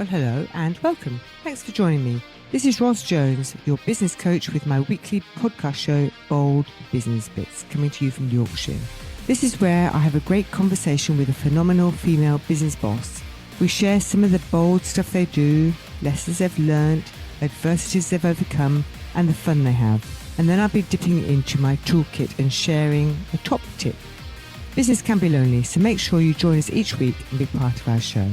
Well, hello and welcome. Thanks for joining me. This is Ros Jones, your business coach with my weekly podcast show, Bold Business Bits, coming to you from Yorkshire. This is where I have a great conversation with a phenomenal female business boss. We share some of the bold stuff they do, lessons they've learned, adversities they've overcome, and the fun they have. And then I'll be dipping into my toolkit and sharing a top tip. Business can be lonely, so make sure you join us each week and be part of our show.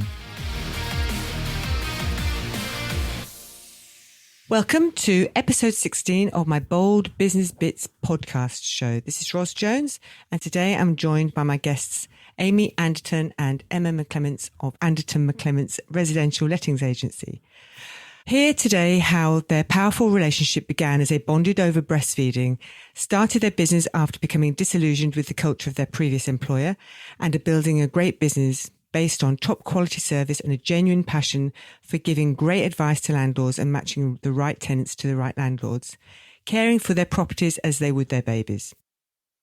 Welcome to episode 16 of my Bold Business Bits podcast show. This is Ros Jones, and today I'm joined by my guests, Amy Anderton and Emma McClements of Anderton McClements Residential Lettings Agency. Hear today how their powerful relationship began as they bonded over breastfeeding, started their business after becoming disillusioned with the culture of their previous employer, and are building a great business based on top quality service and a genuine passion for giving great advice to landlords and matching the right tenants to the right landlords, caring for their properties as they would their babies.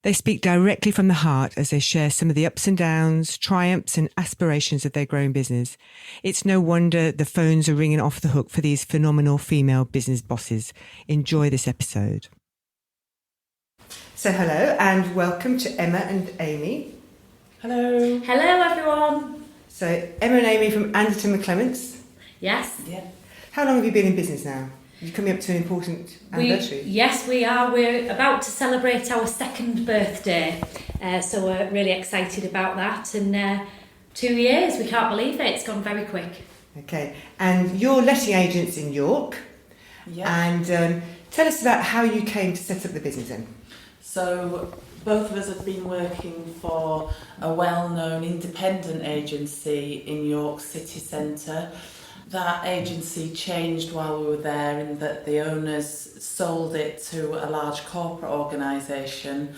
They speak directly from the heart as they share some of the ups and downs, triumphs and aspirations of their growing business. It's no wonder the phones are ringing off the hook for these phenomenal female business bosses. Enjoy this episode. So hello and welcome to Emma and Amy. Hello. Hello everyone. So Emma and Amy from Anderton McClements. Yes. Yeah. How long have you been in business now? You're coming up to an important anniversary. Yes, we are. We're about to celebrate our second birthday, so we're really excited about that. And 2 years, we can't believe it. It's gone very quick. Okay, and you're letting agents in York. Yeah. And tell us about how you came to set up the business then. So both of us have been working for a well-known independent agency in York city centre. That agency changed while we were there in that the owners sold it to a large corporate organisation.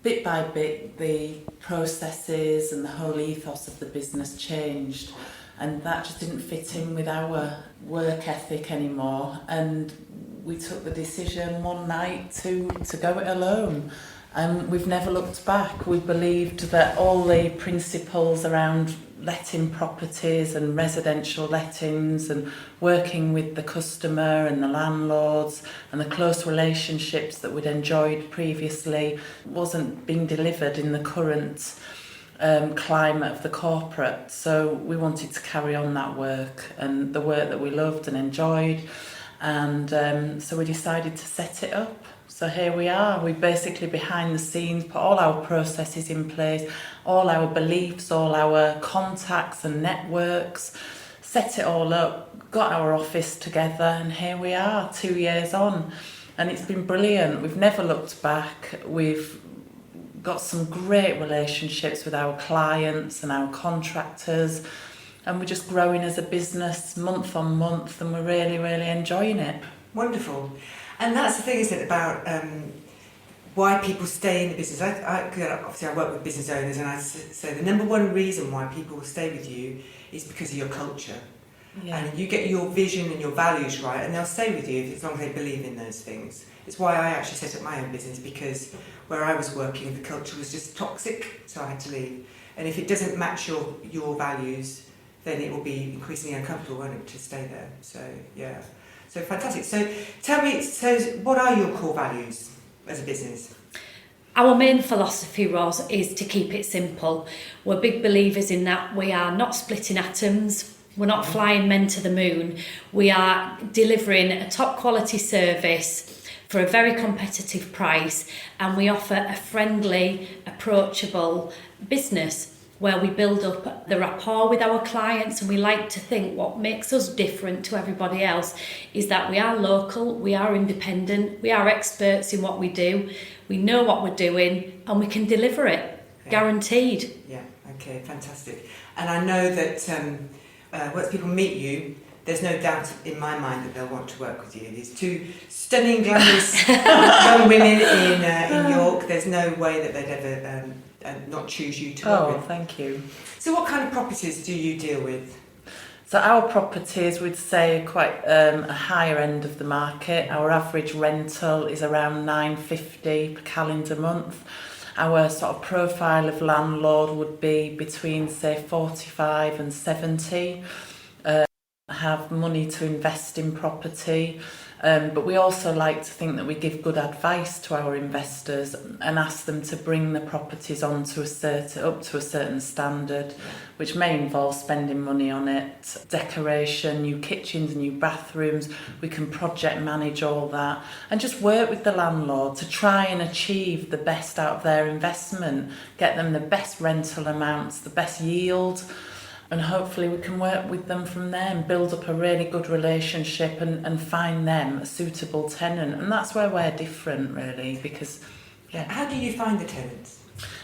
Bit by bit, the processes and the whole ethos of the business changed, and that just didn't fit in with our work ethic anymore. And we took the decision one night to go it alone. We've never looked back. We believed that all the principles around letting properties and residential lettings and working with the customer and the landlords and the close relationships that we'd enjoyed previously wasn't being delivered in the current climate of the corporate. So we wanted to carry on that work and the work that we loved and enjoyed. And so we decided to set it up. So here we are. We basically behind the scenes put all our processes in place, all our beliefs, all our contacts and networks, set it all up, got our office together, and here we are 2 years on. And it's been brilliant. We've never looked back. We've got some great relationships with our clients and our contractors, and we're just growing as a business month on month, and we're really, really enjoying it. Wonderful. And that's the thing, isn't it, about why people stay in the business. Obviously I work with business owners, and I say the number one reason why people will stay with you is because of your culture. Yeah. And you get your vision and your values right, and they'll stay with you as long as they believe in those things. It's why I actually set up my own business, because where I was working, the culture was just toxic, so I had to leave. And if it doesn't match your values, then it will be increasingly uncomfortable, won't it, to stay there. So, yeah. So fantastic. So tell me, what are your core values as a business? Our main philosophy, Ros, is to keep it simple. We're big believers in that. We are not splitting atoms. We're not flying men to the moon. We are delivering a top quality service for a very competitive price, and we offer a friendly, approachable business where we build up the rapport with our clients. And we like to think what makes us different to everybody else is that we are local, we are independent, we are experts in what we do, we know what we're doing, and we can deliver it, guaranteed. Yeah, okay, fantastic. And I know that once people meet you, there's no doubt in my mind that they'll want to work with you. These two stunning, glamorous young women in York, there's no way that they'd ever not choose you to work with. Oh, thank you. So what kind of properties do you deal with? So our properties, we'd say, are quite a higher end of the market. Our average rental is around $9.50 per calendar month. Our sort of profile of landlord would be between, say, 45 and 70. have money to invest in property. But we also like to think that we give good advice to our investors and ask them to bring the properties up to a certain standard, which may involve spending money on it, decoration, new kitchens, new bathrooms. We can project manage all that and just work with the landlord to try and achieve the best out of their investment, get them the best rental amounts, the best yield. And hopefully we can work with them from there and build up a really good relationship and find them a suitable tenant. And that's where we're different, really, because, yeah. How do you find the tenants?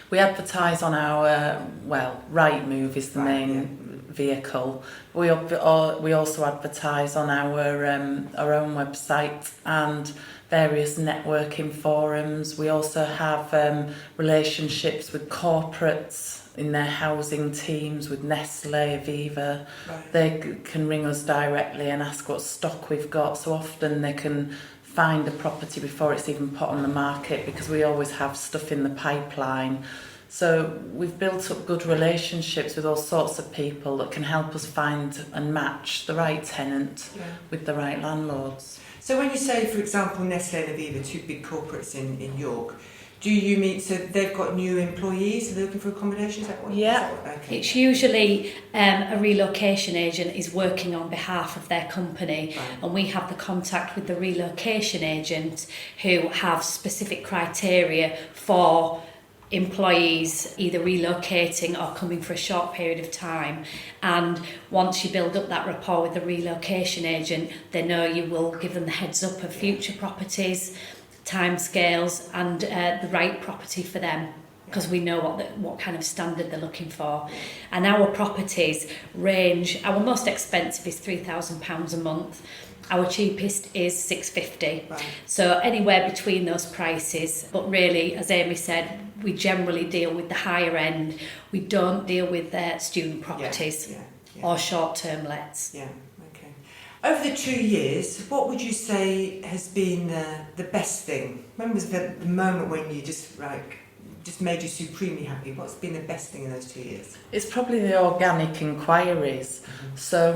We advertise on our, Rightmove is the main vehicle. We also advertise on our own website and various networking forums. We also have relationships with corporates in their housing teams with Nestle, Aviva. Right. They can ring us directly and ask what stock we've got. So often they can find a property before it's even put on the market because we always have stuff in the pipeline. So we've built up good relationships with all sorts of people that can help us find and match the right tenant with the right landlords. So when you say, for example, Nestle and Aviva, two big corporates in York, do you meet, so they've got new employees, so they're looking for accommodation, is that what? Yeah. Okay. It's usually a relocation agent is working on behalf of their company, right. And we have the contact with the relocation agent who have specific criteria for employees either relocating or coming for a short period of time. And once you build up that rapport with the relocation agent, they know you will give them the heads up of future properties, timescales and the right property for them, because we know what kind of standard they're looking for. And our properties range, our most expensive is £3,000 a month, our cheapest is £650. Right. So anywhere between those prices, but really, as Amy said, we generally deal with the higher end. We don't deal with student properties or short-term lets. Yeah. Over the 2 years, what would you say has been the best thing? When was the moment when you just made you supremely happy? What's been the best thing in those 2 years? It's probably the organic inquiries. Mm-hmm. So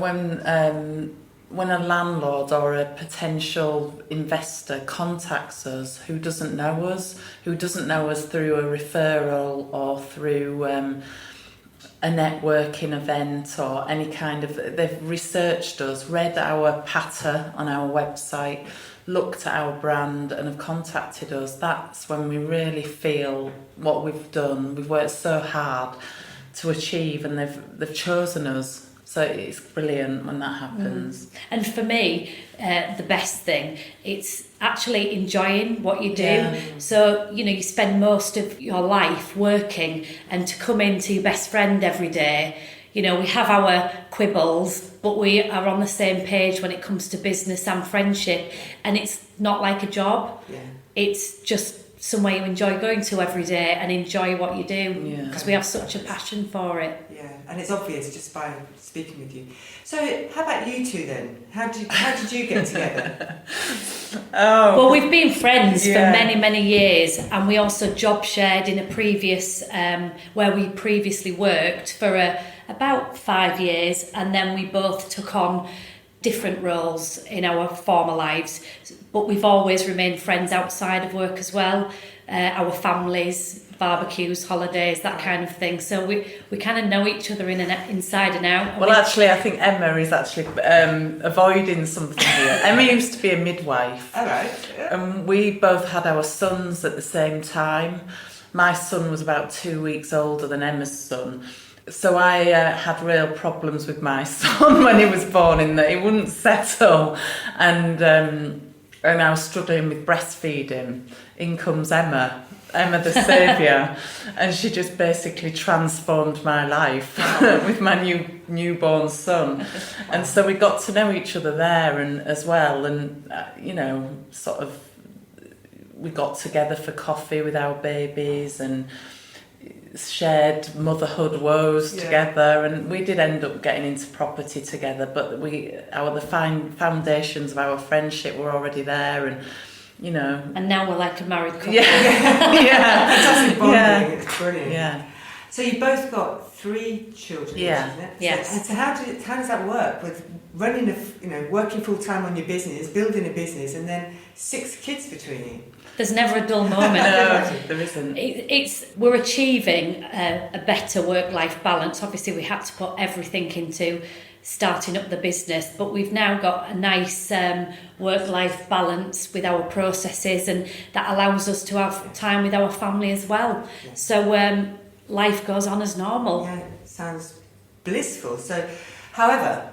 when a landlord or a potential investor contacts us who doesn't know us through a referral or through a networking event or any kind of, they've researched us, read our patter on our website, looked at our brand and have contacted us, that's when we really feel what we've done, we've worked so hard to achieve, and they've chosen us. So it's brilliant when that happens. And for me, the best thing, it's actually enjoying what you do. Yeah. So, you spend most of your life working, and to come into your best friend every day, we have our quibbles, but we are on the same page when it comes to business and friendship. And it's not like a job. Yeah. It's just somewhere you enjoy going to every day and enjoy what you do, because we have such a passion for it. Yeah, and it's obvious just by speaking with you. So how about you two then? How did you get together? Well, we've been friends for many, many years, and we also job shared in a previous, where we previously worked for about 5 years, and then we both took on different roles in our former lives, but we've always remained friends outside of work as well. Our families, barbecues, holidays, that kind of thing. So we kind of know each other inside and out. Well, actually, I think Emma is actually avoiding something here. Emma used to be a midwife. All right. Yeah. And we both had our sons at the same time. My son was about 2 weeks older than Emma's son. So I had real problems with my son when he was born, in that he wouldn't settle, and I was struggling with breastfeeding. In comes Emma the saviour, and she just basically transformed my life with my newborn son. And so we got to know each other there and as well, and sort of we got together for coffee with our babies and shared motherhood woes together, and we did end up getting into property together, but the foundations of our friendship were already there, and now we're like a married couple. Fantastic bonding. It's brilliant. Yeah. So you both got 3 children, Yeah. isn't it? Yes. So how does that work with running working full time on your business, building a business, and then 6 kids between you? There's never a dull moment. No, there isn't. We're achieving a better work-life balance. Obviously, we had to put everything into starting up the business, but we've now got a nice work-life balance with our processes, and that allows us to have time with our family as well. Yeah. So life goes on as normal. Yeah, sounds blissful. So, however,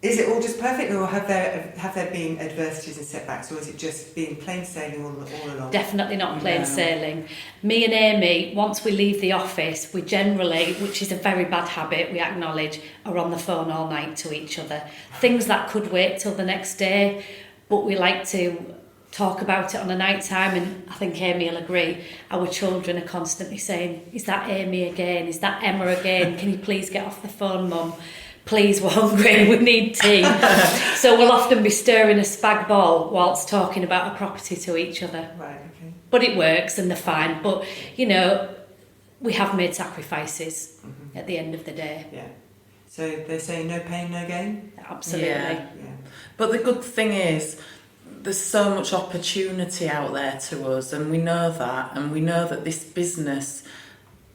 is it all just perfect, or have there been adversities and setbacks, or is it just been plain sailing all along? Definitely not plain No. sailing. Me and Amy, once we leave the office, we generally, which is a very bad habit, we acknowledge, are on the phone all night to each other. Things that could wait till the next day, but we like to talk about it on a night time, and I think Amy will agree. Our children are constantly saying, "Is that Amy again? Is that Emma again? Can you please get off the phone, Mum? Please, we're hungry, we need tea." So we'll often be stirring a spag bol whilst talking about a property to each other. Right, okay. But it works and they're fine. But, we have made sacrifices at the end of the day. Yeah. So they say no pain, no gain? Absolutely. Yeah. Yeah. But the good thing is, there's so much opportunity out there to us, and we know that this business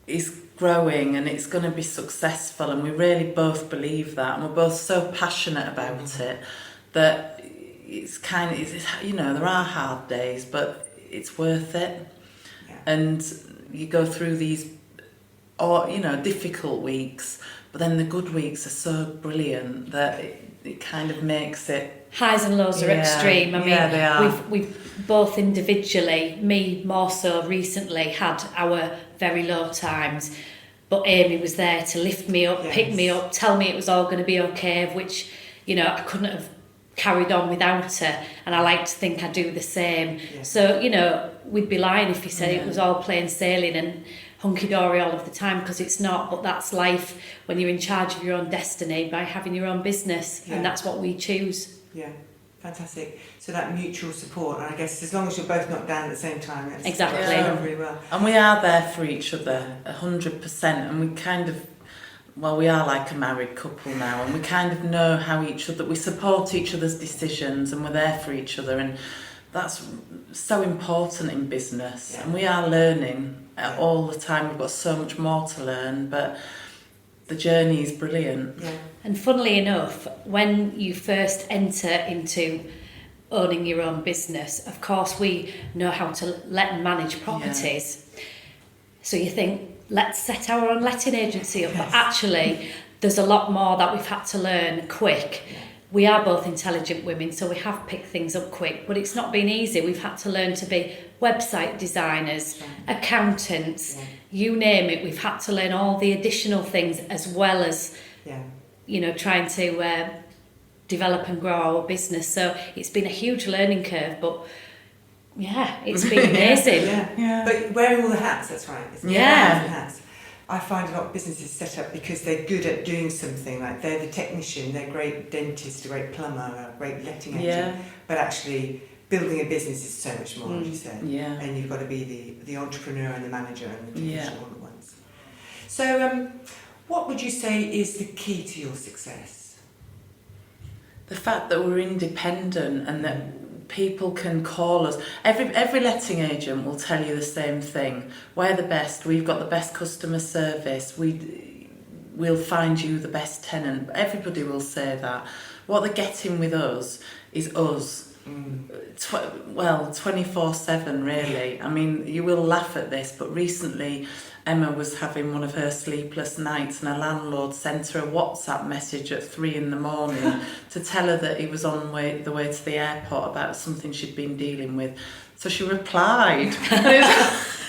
is growing and it's going to be successful, and we really both believe that, and we're both so passionate about it that it's there are hard days, but it's worth it. Yeah. And you go through these difficult weeks, but then the good weeks are so brilliant that it kind of makes it. Highs and lows are Yeah, extreme. I mean, yeah, they are. we've both individually, me more so recently, had our very low times, but Amy was there to lift me up, Yes. pick me up, tell me it was all going to be okay, which, I couldn't have carried on without her, and I like to think I do the same. Yeah. So, we'd be lying if we said Yeah. it was all plain sailing and hunky-dory all of the time, because it's not, but that's life when you're in charge of your own destiny by having your own business, Yeah. and that's what we choose. Yeah, fantastic. So that mutual support, and I guess as long as you're both not down at the same time, it's Exactly. going really well. And we are there for each other 100%, and we kind of, we are like a married couple now, and we kind of know how we support each other's decisions, and we're there for each other, and that's so important in business. Yeah. And we are learning all the time. We've got so much more to learn, but the journey is brilliant. Yeah. And funnily enough, when you first enter into owning your own business, of course we know how to let and manage properties. So you think, let's set our own letting agency up. Yes. But actually, there's a lot more that we've had to learn quick. We are both intelligent women, so we have picked things up quick, but it's not been easy. We've had to learn to be website designers, accountants, Yeah. you name it. We've had to learn all the additional things, as well as Yeah. trying to develop and grow our business. So it's been a huge learning curve, but it's been amazing. Yeah. But wearing all the hats, that's right. It's Yeah. wearing the hats. I find a lot of businesses set up because they're good at doing something, like they're the technician, they're a great dentist, a great plumber, a great letting agent. Yeah. But actually, building a business is so much more, as you said. Yeah. And you've got to be the entrepreneur and the manager and the technician all at once. So, what would you say is the key to your success? The fact that we're independent and that people can call us. Every letting agent will tell you the same thing. We're the best. We've got the best customer service. We'll find you the best tenant. Everybody will say that. What they're getting with us is us. 24/7 really. I mean, you will laugh at this, but recently Emma was having one of her sleepless nights, and her landlord sent her a WhatsApp message at 3 a.m. to tell her that he was on the way to the airport about something she'd been dealing with. So she replied.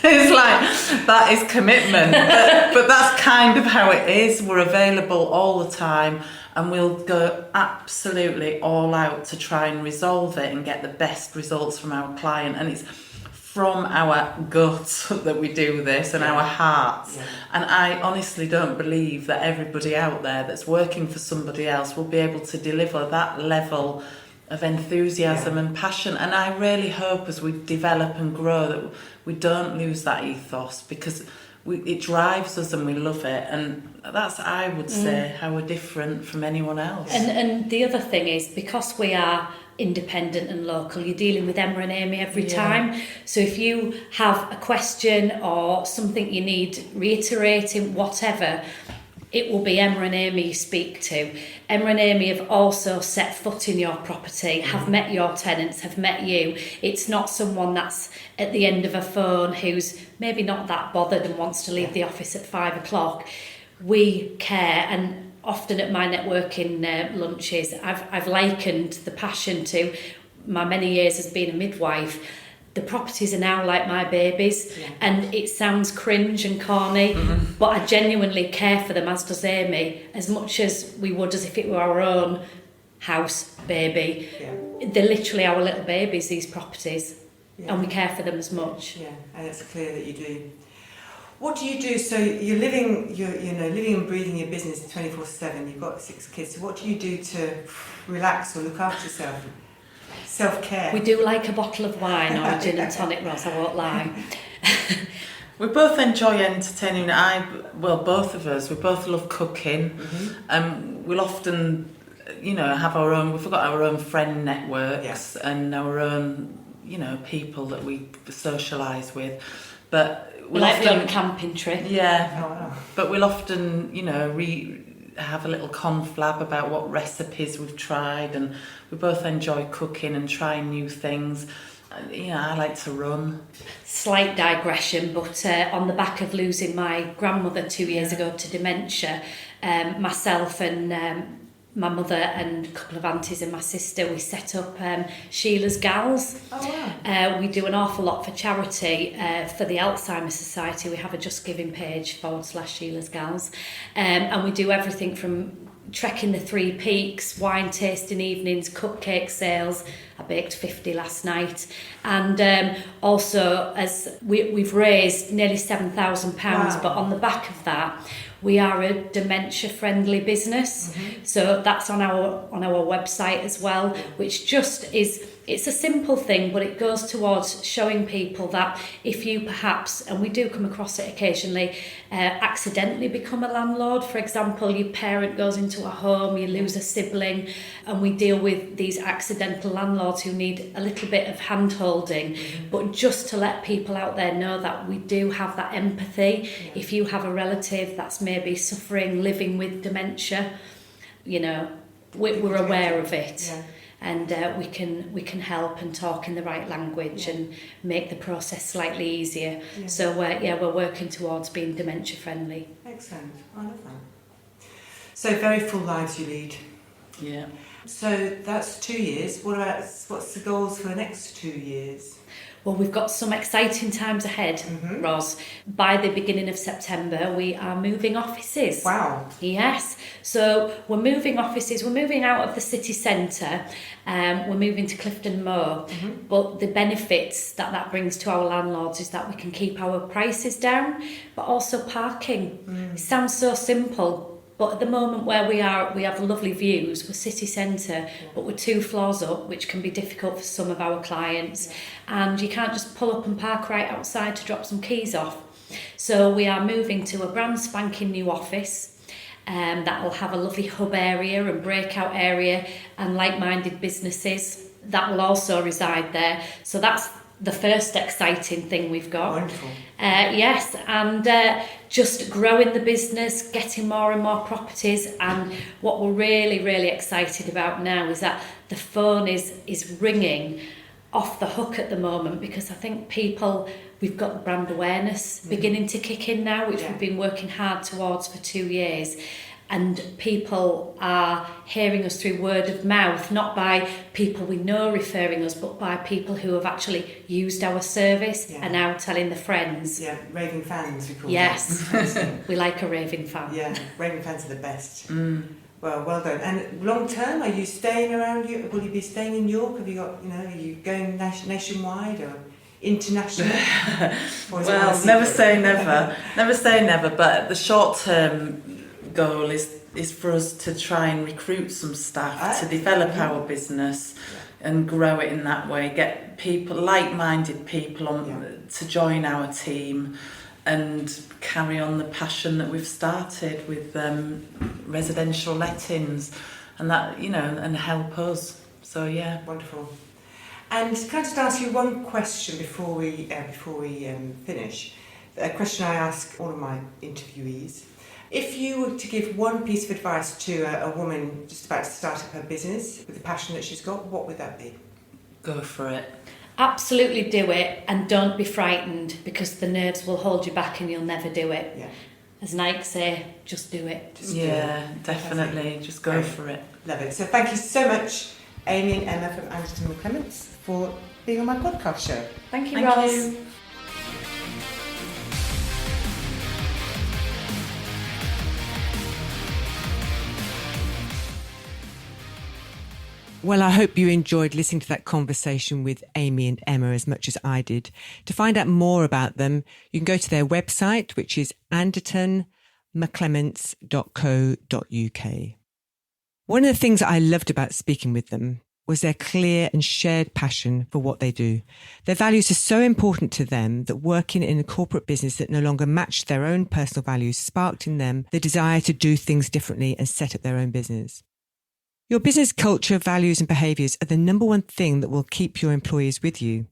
It's like, that is commitment. But that's kind of how it is. We're available all the time, and we'll go absolutely all out to try and resolve it and get the best results from our client. And it's from our gut that we do this, and our hearts. Yeah. And I honestly don't believe that everybody out there that's working for somebody else will be able to deliver that level of enthusiasm and passion. And I really hope as we develop and grow that we don't lose that ethos, because it drives us and we love it, and that's, I would say, how we're different from anyone else. And the other thing is, because we are independent and local, you're dealing with Emma and Amy every time. So if you have a question or something you need reiterating, whatever, it will be Emma and Amy you speak to. Emma and Amy have also set foot in your property, have met your tenants, have met you. It's not someone that's at the end of a phone who's maybe not that bothered and wants to leave the office at 5 o'clock. We care, and often at my networking lunches, I've likened the passion to my many years as being a midwife. The properties are now like my babies, and it sounds cringe and corny, but I genuinely care for them, as does Amy, as much as we would as if it were our own house baby. They're literally our little babies, these properties, and we care for them as much. Yeah, and it's clear that you do. What do you do? So you're living and breathing your business 24/7. You've got 6 kids. So what do you do to relax or look after yourself? Self-care. We do like a bottle of wine or a gin and tonic, Ross, I won't lie. We both enjoy entertaining. Both of us, we both love cooking. We'll often, have our own, we've got our own friend networks and our own, people that we socialise with. But we'll like on a camping trip. Yeah. Oh, wow. But we'll often, have a little conflab about what recipes we've tried, and we both enjoy cooking and trying new things. I like to run. Slight digression, but on the back of losing my grandmother 2 years ago to dementia, myself and my mother and a couple of aunties and my sister, we set up Sheila's Gals. Oh, wow. We do an awful lot for charity. For the Alzheimer's Society, we have a Just Giving page /Sheila's Gals. And we do everything from trekking the 3 peaks, wine tasting evenings, cupcake sales. I baked 50 last night. And also, as we've raised nearly £7,000, Wow. but on the back of that, we are a dementia-friendly business, so that's on our website as well, which just is, it's a simple thing, but it goes towards showing people that if you perhaps, and we do come across it occasionally, accidentally become a landlord. For example, your parent goes into a home, you lose a sibling, and we deal with these accidental landlords who need a little bit of hand-holding, but just to let people out there know that we do have that empathy. If you have a relative that's maybe suffering, living with dementia, we're aware of it, and we can help and talk in the right language and make the process slightly easier. So we're working towards being dementia friendly. Excellent. I love that. So very full lives you lead. Yeah. So that's 2 years. What's the goals for the next 2 years? Well, we've got some exciting times ahead, Ros. By the beginning of September, we are moving offices. Wow. Yes. So we're moving offices. We're moving out of the city centre. We're moving to Clifton Moor. But the benefits that brings to our landlords is that we can keep our prices down, but also parking. It sounds so simple. But at the moment where we have lovely views. We're city centre, but we're 2 floors up, which can be difficult for some of our clients. And you can't just pull up and park right outside to drop some keys off. So we are moving to a brand spanking new office that will have a lovely hub area and breakout area and like-minded businesses that will also reside there. So that's the first exciting thing we've got. Wonderful. Yes, and just growing the business, getting more and more properties, and what we're really, really excited about now is that the phone is ringing off the hook at the moment, because I think we've got the brand awareness beginning to kick in now, which we've been working hard towards for 2 years. And people are hearing us through word of mouth, not by people we know referring us, but by people who have actually used our service and now telling their friends. Yeah, raving fans, we call them. Yes, we like a raving fan. Yeah, raving fans are the best. Well done. And long term, are you staying around? Will you be staying in York? Have you got, are you going nationwide or international? Well, never say never. Never say never, but the short term goal is for us to try and recruit some staff to develop our business and grow it in that way, get people, like-minded people to join our team, and carry on the passion that we've started with residential lettings, and that, you know, and help us. So yeah, wonderful. And can I just ask you one question before we finish? A question I ask all of my interviewees. If you were to give one piece of advice to a woman just about to start up her business with the passion that she's got, what would that be? Go for it. Absolutely do it, and don't be frightened, because the nerves will hold you back and you'll never do it. Yeah. As Nike say, just do it. Definitely. Just go for it. Love it. So thank you so much, Amy and Emma from Anderton McClements, for being on my podcast show. Thank you, Ross. You. Well, I hope you enjoyed listening to that conversation with Amy and Emma as much as I did. To find out more about them, you can go to their website, which is andertonmcclements.co.uk. One of the things that I loved about speaking with them was their clear and shared passion for what they do. Their values are so important to them that working in a corporate business that no longer matched their own personal values sparked in them the desire to do things differently and set up their own business. Your business culture, values and behaviours are the number one thing that will keep your employees with you.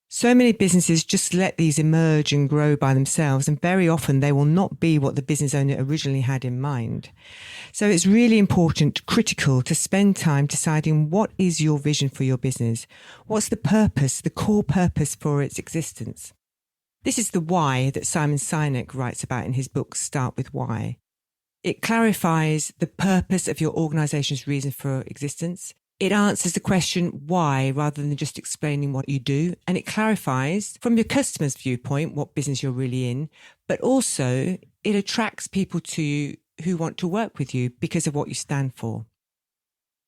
So many businesses just let these emerge and grow by themselves, and very often they will not be what the business owner originally had in mind. So it's really important, critical, to spend time deciding what is your vision for your business. What's the purpose, the core purpose for its existence? This is the why that Simon Sinek writes about in his book, Start With Why. It clarifies the purpose of your organisation's reason for existence. It answers the question why rather than just explaining what you do. And it clarifies from your customer's viewpoint what business you're really in, but also it attracts people to you who want to work with you because of what you stand for.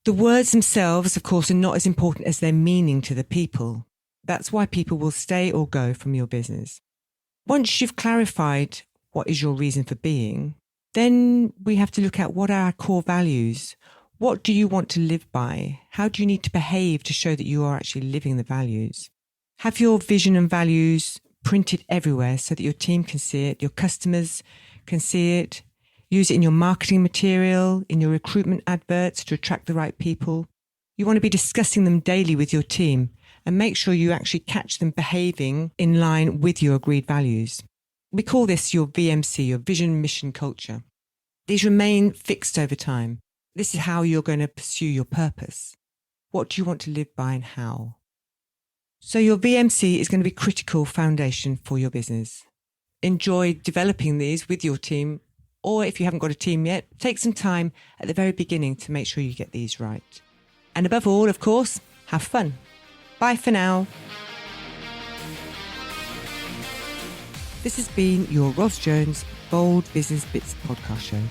The words themselves, of course, are not as important as their meaning to the people. That's why people will stay or go from your business. Once you've clarified what is your reason for being, then we have to look at what are our core values. What do you want to live by? How do you need to behave to show that you are actually living the values? Have your vision and values printed everywhere so that your team can see it, your customers can see it. Use it in your marketing material, in your recruitment adverts to attract the right people. You want to be discussing them daily with your team and make sure you actually catch them behaving in line with your agreed values. We call this your VMC, your vision, mission, culture. These remain fixed over time. This is how you're going to pursue your purpose. What do you want to live by and how? So your VMC is going to be a critical foundation for your business. Enjoy developing these with your team, or if you haven't got a team yet, take some time at the very beginning to make sure you get these right. And above all, of course, have fun. Bye for now. This has been your Ross Jones Bold Business Bits podcast show.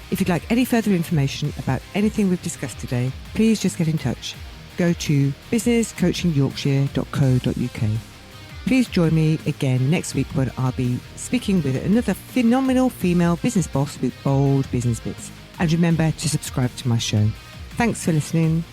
If you'd like any further information about anything we've discussed today, please just get in touch. Go to businesscoachingyorkshire.co.uk. Please join me again next week when I'll be speaking with another phenomenal female business boss with bold business bits. And remember to subscribe to my show. Thanks for listening.